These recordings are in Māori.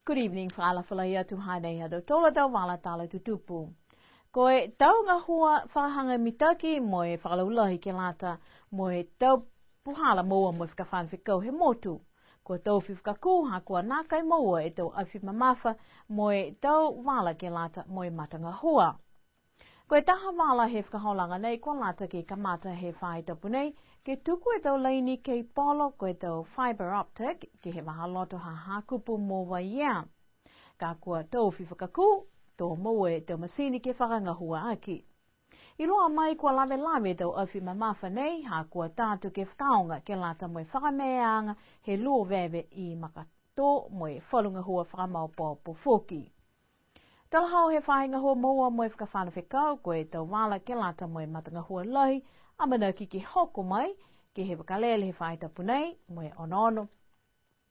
Good evening, whaala whalaia tu hainei hado tola tau wala tala tutupu. Koe tau ngā hua whakahanga mitaki moe whakalaulahi ke lata moe tau puhala moa moe whakawhanwhikau he motu. Koe tau whiwhakaku ha kua nākai moa e tau awhi mamafa moe tau wala ke lata moe matanga hua. Koe taha wala he whakaholanga nei kua lata ke kamata he whai tapu nei ke tuku e tau laini ke polo koe tau fiber optic ke he mahaloto ha hakupu moa ia. Ka kua tau whiwhakaku tō moe e tau masini ke whakangahua aki. I roa mai kua lawe tau awhi mamafa nei ha kua tātu ke whakaonga ke lata moe whakameanga he luo wewe i makato moe whalungahua whakamaupo po foki. Talahau he whahingahua moa moe whakawhanawhikau koe tau wala ke lata moe matangahua lahi amanaki ke hoko mai ke he wakalele he whaitapu nei moe ono.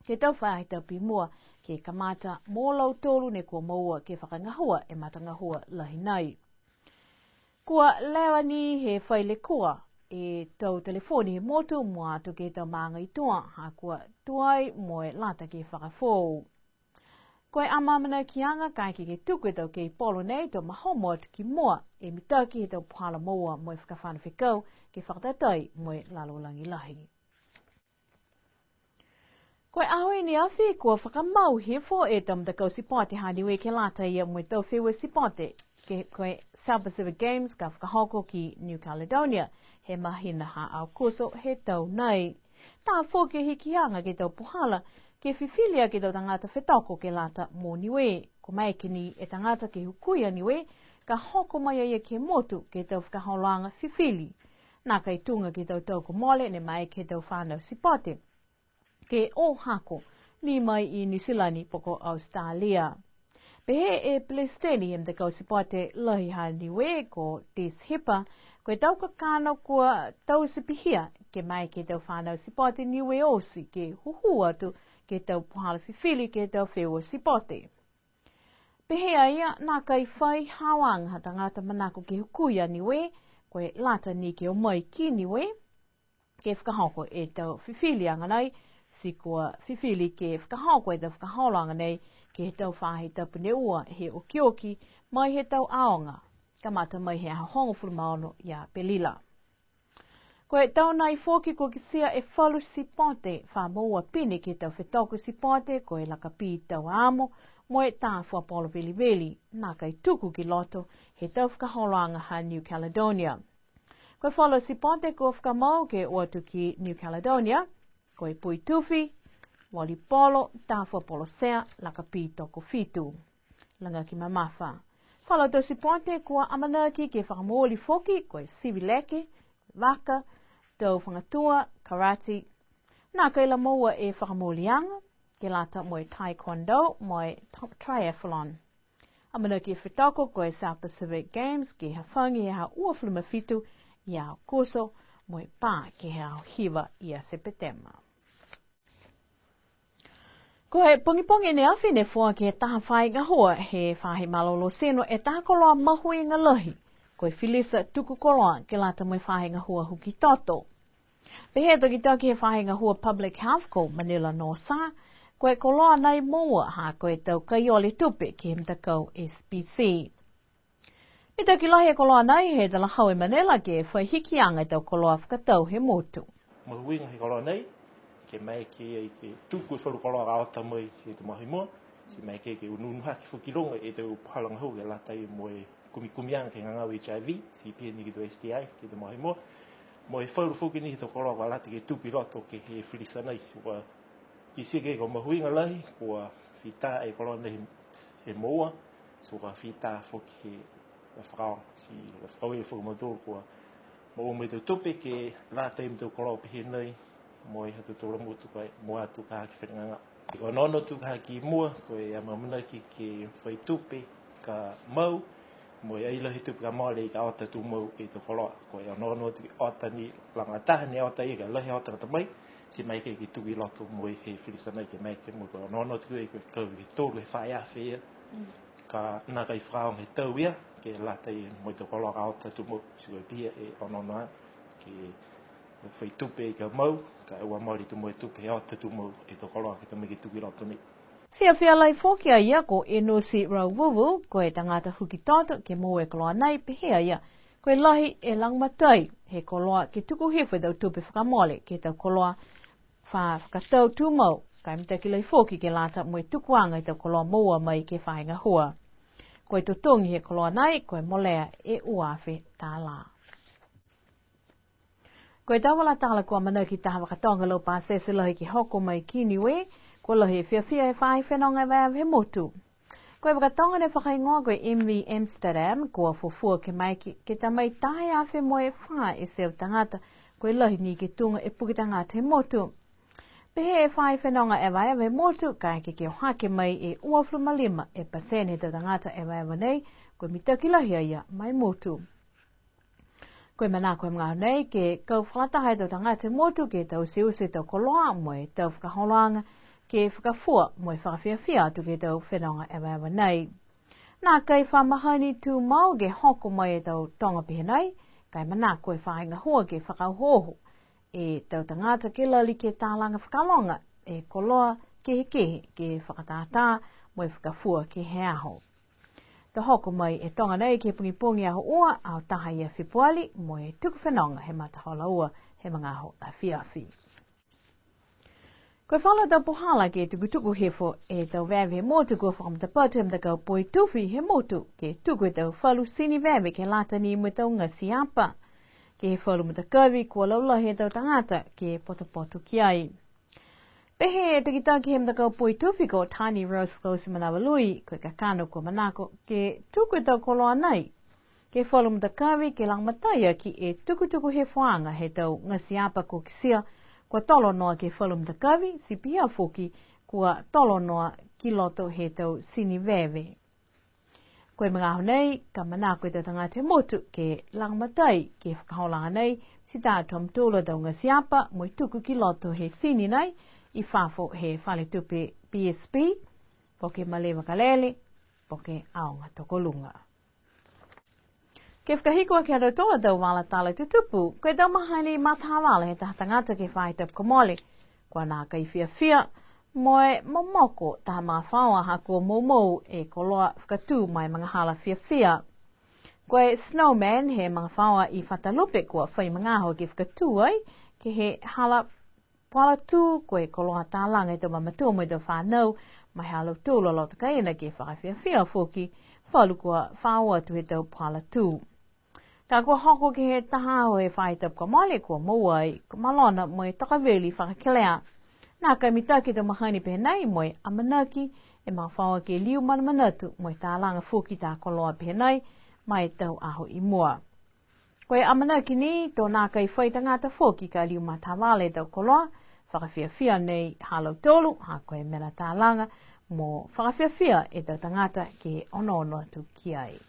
Ke tau whaitapu mua ke kamata mōlau tōru ne kua moa ke whakangahua e matangahua lahi nei. Kua lewa ni he whaile kua e tau telefoni he motu mua atu ke tau maanga i tua ha kua tuai moe lata ke whakafou. Koe amamana ki anga kai ke tuku tau ke polo nei tau mahomo atu ki mua e mitaki he tau puhala moa moe whakawhanawhikau ke whakatatai moe lalolangi lahi. Koe ahui ni awhi kua whakamau he fo e tau mtakau sipote ha niwe ke lata ia moe tau whiwa sipote ke koe South Pacific Games ka whakahoko ki New Caledonia he mahina ha au kuso he tau nei. Tā fo ke hikianga ke tau puhala ke whiwhilia ke tau tangata whetoko ke lata mō niwe. Ko mai ke ni e tangata ke hukuia niwe ka hoko mai ia ke motu ke tau whakaholanga whiwhili. Nā kai tunga ke tau tau ko mole ne mai ke tau whanau sipote. Ke o hako ni mai i New Zealand poko Australia. Pehe e Plesteni em te kau sipote lahi ha niwe ko dishipa koe tau kakano kua tau sipihia ke mai ke tau whanau sipote niwe osi ke huhu atu ke tau puhala whiwhili ke tau whewa sipote. Pehea ia nā kai whai hawang ha tangata manako ke hukuia niwe koe lata ni ke o mai ki niwe ke whakahoko e tau whiwhili anga nei si kua whiwhili ke whakahoko e tau whakaholanga nei ke he tau whahe tapu ne ua he okioki mai he tau aonga kamata mai he ahongo fulumaono ia pelila. Koe tau nai fōki ko kisia e whalu sipote wha moua pini ke tau whetoko sipote koe lakapi tau amo moe tā whapolo veli nā kai tuku ki loto he tau whakaholanga ha New Caledonia. Koe whalu sipote ko whakamau ke oatu ki New Caledonia koe pui tuwhi, wali polo, tā whapolo sea lakapi toko fitu. Langa ki mamafa. Whalu tau sipote kua amanaki ke whakamoli foki koe sivileke, waka, tau whangatua, karate, nā kaila moa e whakamolianga, ke lata moe taekwondo, moe triathlon. Amanaki e whetako koe South Pacific Games ke hawhangi e ha uafluma fitu i au koso, moe pā ke hao hiwa i a Sepetema. Koe pongipongi ne awhi ne fua ke taha whai ngahua he whahe malolo seno e taha koloa mahui ngā lahi. Koe Phylisa tuku koloa ke lata moe whahe ngahua huki toto. Pehe toki he whahe ngahua public health ko Manila Nosa, koe koloa nei moa ha koe tau kaiole tupe ke himtakau SPC. Me toki lahi e koloa nei he talahau e Manila ke whai hikianga tau koloa whakatau he motu. Mahuinga he koloa nei, ke mai ke tuku wharu koloa raota mai ke te mahi mua, si mai ke ununuha ki whukironga e tau pahalanga hau ke latai moe kumikumianga ke ngangau HIV, si pia ni ki tau STI ke te mahi mua. Moe wharu whuki ni he tau koloa wa lati ke tupi roto ke he whirisa nei, si wa ki sike ko mahuinga lahi, kua whita e koloa nei he moa, so ka whita whuki ke whakao, si whakao e whukamatoru kua mo me tau tupe ke latai me tau koloa pehe nei, moe hatu tōra mutu kai moa atu ka haki whenanganga. Ko nono tu ka haki mua, koe amamuna ki ke whai tupe ka mau, moe ailahi tupe ka maole i ka ota tu mau e to koloa. Koe nono tu ki ota ni langataha ni ota i ka lahi ota kata mai, si mai ke ki tuki loto moe he whirisanai ke mai ke mua. Koe nono tu ki kau ki tōru he whae awhi ia, ka nā kai whakaong he tau ia, ke latai moe to koloa ka ota tu mau, si koe pia e ononoa ke whai tupe i ka mau, ka ua maori tu moe tupe he ota tu mau e to koloa ki tamiki tuki roto ni. Fia lai fokia ia ko enosi rauvuvu ko e tangata huki toto ke moe koloa nei pehea ia ko e lahi e lang matai he koloa ke tuku hefe dau tupe whakamole ke tau koloa whakatau tūmau kai mita ki lai foki ke lata moe tukuanga i tau koloa moa mai ke whainga hua. Ko e tutungi he koloa nei ko e molea e uafe tā la. Ko e tawala tāla kua mana ki taha wakatonga lau pāsese lahi ki hoko mai ki niwe, ko lahi e whiawhia e whai whenonga he motu. Ko e wakatonga ne whakaingoa ko e MV Amsterdam, kua fufua ke mai ke ta mai tahe awhi moe wha e seo tangata, ko e lahi ni ke tunga e puki tangata he motu. Pehe e whai whenonga he motu, kai ke o hake mai e uaflu malima e pasene he tangata ewa nei, ko e mitaki lahi ia mai motu. Koe mana koe mga nei ke kau whakataha e tau tangata motu ke tau siuse tau koloa moe tau whakaholanga ke whakafua moe whakawhiawhia atu ke tau whenonga ewa nei. Nā kai whamahani tū mau ke hoko mai e tau tonga pihe nei, kai mana koe whainga hua ke whakauhoho e tau tangata ke lali ke tālanga whakalonga e koloa kehe ke whakatātā moe whakafua ke he aho. Ka hoko mai e tonga nei ke pungi aho ua au taha ia whipuali mo e tuku whenonga he matahola ua he mga aho a whiawhi. Koe whala tau pohala ke tuku hefo e tau vewe motu kua whakamtapatu hem takau poi tuwhi he motu ke tuku e tau whalu sini vewe ke lata ni mo tau ngasi apa. Ke he whalu mutakawi kua laula he tau tangata ke potopoto ki ai. Pehe e takitaki hem takau poi tuwhi ko Tiny Rose whakausi manawalui koe kakano ko manako ke tuku e tau koloa nei. Ke whalu mutakawi ke lang mataya ki e tuku he whaanga he tau ngasi apa ko kisia kua tolo noa ke whalu mutakawi si pia foki kua tolo noa ki loto he tau sini vewe. Koe mga aho nei ka manako e tau tangate motu ke lang matai ke whakaholanga nei si tātuam tūla tau ngasi apa mo tuku ki loto he sini nei I whafo he whale tupe PSP, poke malewa kalele, poke aonga tokolunga. Ke whakahikoa ki haro toa tau wala tala tutupu, koe tau mahani matawala he tahatangata ke whaitap komole, kua nā kai whiawhia, moe momoko taha mga whaua hako moumou e koloa whakatū mai mga hala whiawhia. Koe snowman he mga whaua I whatalupe kua whai mga aho ke whakatū ai, ke he hala Pala tū koe koloha tālanga e tau mamatua mo I tau whanau, mai halo tūlo lo takaina ke whakawhiawhia foki, whalu kua whaua tu he tau pala tū. Ka kua hoko ke he tahao he whaitap kua male kua mauai, kua malona mo e takaweli whakakelea. Nā kai mitaki tau mahani pehe nei mo e amanaki, e mga whaua ke liu manamanatu mo e tālanga foki tā koloa pehe nei, mai tau aho I mua. Koe amanaki ni, tō nā kai whai tangata foki ka liu matawale tau koloa, whakawhiawhia nei halau tolu, ha koe mena tālanga, mo whakawhiawhia e tau tangata ke ono atu ki ai.